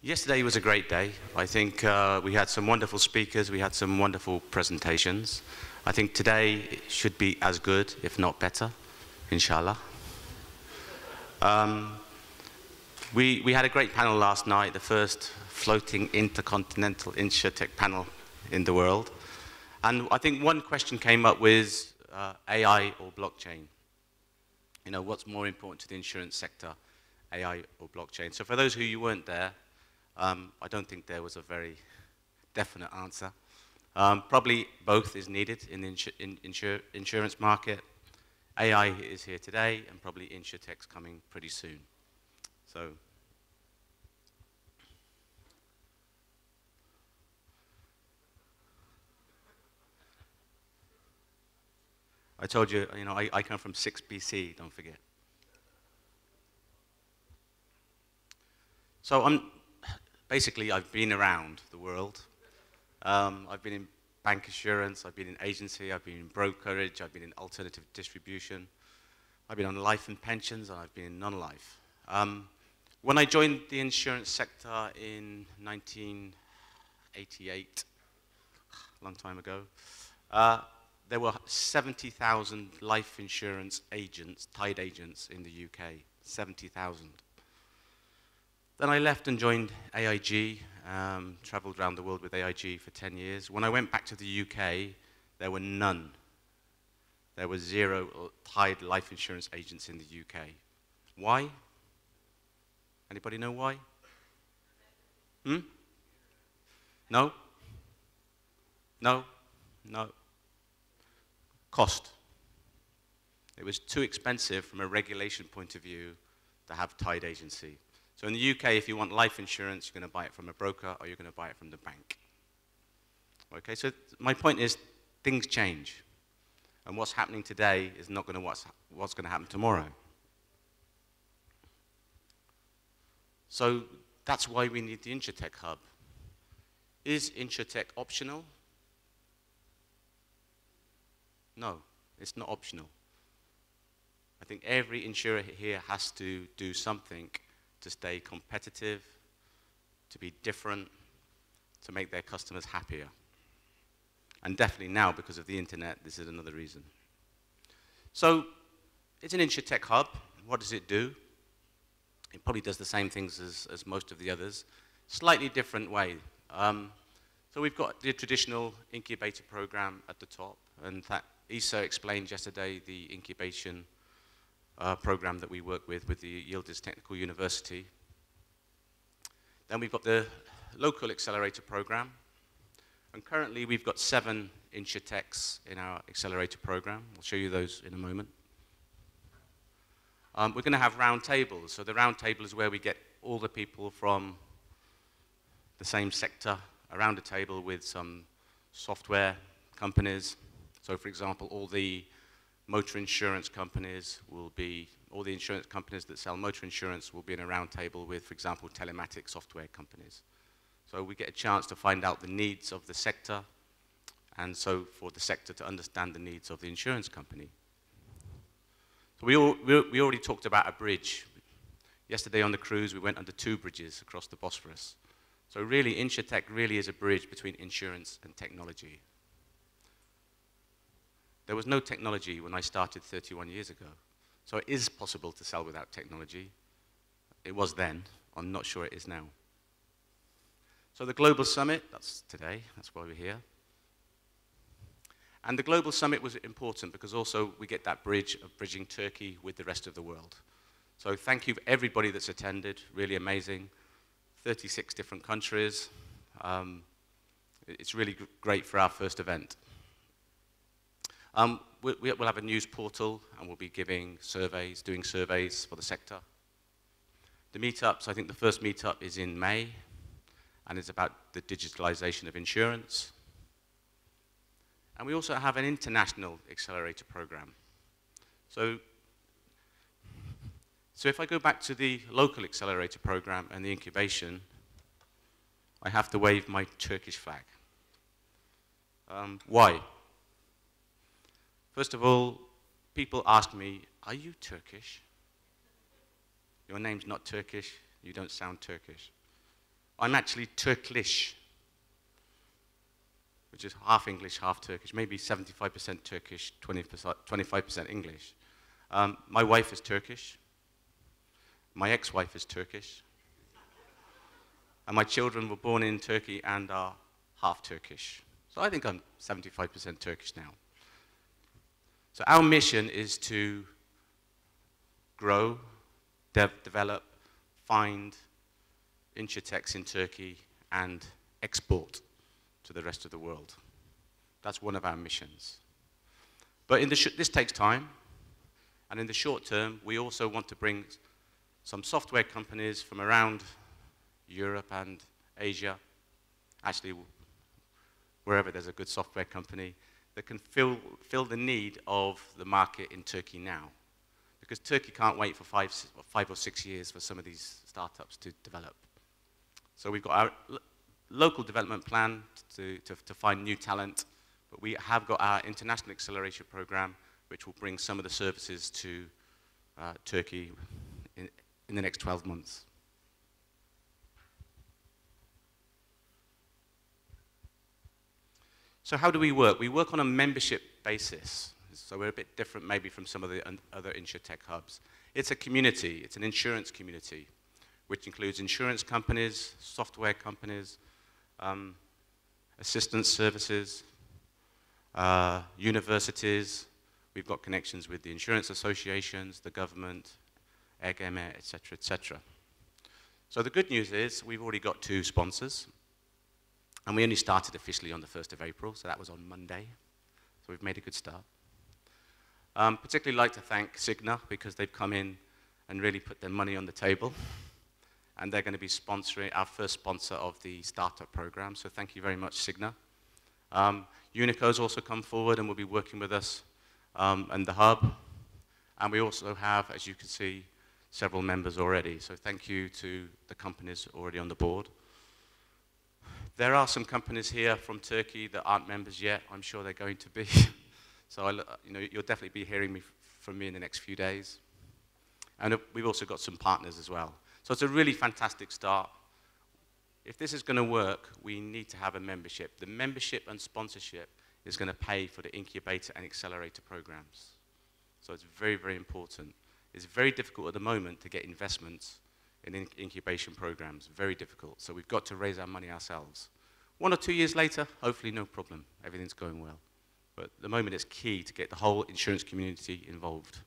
Yesterday was a great day. I think we had some wonderful speakers, we had some wonderful presentations. I think today should be as good, if not better, inshallah. We had a great panel last night, the first floating intercontinental Insurtech panel in the world. And I think one question came up with AI or blockchain. You know, what's more important to the insurance sector, AI or blockchain? So for those who you weren't there, I don't think there was a very definite answer. Probably both is needed in the insurance market. AI is here today, and probably Insurtech's coming pretty soon. So, I told you, you know, I come from 6 BC, don't forget. So basically, I've been around the world. I've been in bank assurance, I've been in agency, I've been in brokerage, I've been in alternative distribution, I've been on life and pensions, and I've been in non-life. When I joined the insurance sector in 1988, a long time ago, there were 70,000 life insurance agents, tied agents in the UK, 70,000. Then I left and joined AIG, traveled around the world with AIG for 10 years. When I went back to the UK, there were none. There were 0 tied life insurance agents in the UK. Why? Anybody know why? No? No? No? Cost. It was too expensive from a regulation point of view to have tied agency. So in the UK, if you want life insurance, you're going to buy it from a broker or you're going to buy it from the bank. Okay, so my point is things change. And what's happening today is not going to what's going to happen tomorrow. So that's why we need the Insurtech Hub. Is Insurtech optional? No, it's not optional. I think every insurer here has to do something to stay competitive, to be different, to make their customers happier. And definitely now, because of the internet, this is another reason. So it's an Insurtech Hub. What does it do? It probably does the same things as most of the others, slightly different way. So we've got the traditional incubator program at the top, and that Isa explained yesterday the incubation program that we work with the Yildiz Technical University. Then we've got the local accelerator program, and currently we've got 7 Insurtechs in our accelerator program. I'll show you those in a moment. We're going to have round tables. So the round table is where we get all the people from the same sector around a table with some software companies. So for example, all the motor insurance companies will be, all the insurance companies that sell motor insurance will be in a round table with, for example, telematic software companies. So we get a chance to find out the needs of the sector, and so for the sector to understand the needs of the insurance company. So we already talked about a bridge. Yesterday on the cruise, we went under 2 bridges across the Bosphorus. So really, Insurtech really is a bridge between insurance and technology. There was no technology when I started 31 years ago. So it is possible to sell without technology. It was then. I'm not sure it is now. So the Global Summit, that's today. That's why we're here. And the Global Summit was important because also we get that bridge of bridging Turkey with the rest of the world. So thank you for everybody that's attended. Really amazing. 36 different countries. It's really great for our first event. We'll have a news portal, and we'll be giving surveys, doing surveys for the sector. The meetups, I think the first meetup is in May, and it's about the digitalization of insurance. And we also have an international accelerator program. So if I go back to the local accelerator program and the incubation, I have to wave my Turkish flag. Why? First of all, people ask me, are you Turkish? Your name's not Turkish, you don't sound Turkish. I'm actually Turkish, which is half English, half Turkish, maybe 75% Turkish, 25% English. My wife is Turkish. My ex-wife is Turkish. And my children were born in Turkey and are half Turkish. So I think I'm 75% Turkish now. So our mission is to grow, develop, find Insurtechs in Turkey and export to the rest of the world. That's one of our missions. But this takes time, and in the short term, we also want to bring some software companies from around Europe and Asia, actually wherever there's a good software company, that can fill the need of the market in Turkey now. Because Turkey can't wait for five or 6 years for some of these startups to develop. So we've got our local development plan to find new talent, but we have got our international acceleration program, which will bring some of the services to Turkey in the next 12 months. So how do we work? We work on a membership basis. So we're a bit different maybe from some of the other Insurtech hubs. It's a community, it's an insurance community, which includes insurance companies, software companies, assistance services, universities. We've got connections with the insurance associations, the government, EGME, et cetera, et cetera. So the good news is we've already got 2 sponsors. And we only started officially on the 1st of April, so that was on Monday. So we've made a good start. Particularly like to thank Cigna, because they've come in and really put their money on the table. And they're going to be sponsoring our first sponsor of the startup program. So thank you very much, Cigna. Unico's also come forward and will be working with us and the hub. And we also have, as you can see, several members already. So thank you to the companies already on the board. There are some companies here from Turkey that aren't members yet. I'm sure they're going to be. So you'll definitely be hearing from me in the next few days. And we've also got some partners as well. So it's a really fantastic start. If this is going to work, we need to have a membership. The membership and sponsorship is going to pay for the incubator and accelerator programs. So it's very, very important. It's very difficult at the moment to get investments in incubation programs, very difficult. So we've got to raise our money ourselves. 1 or 2 years later, hopefully no problem. Everything's going well. But at the moment, it's key to get the whole insurance community involved.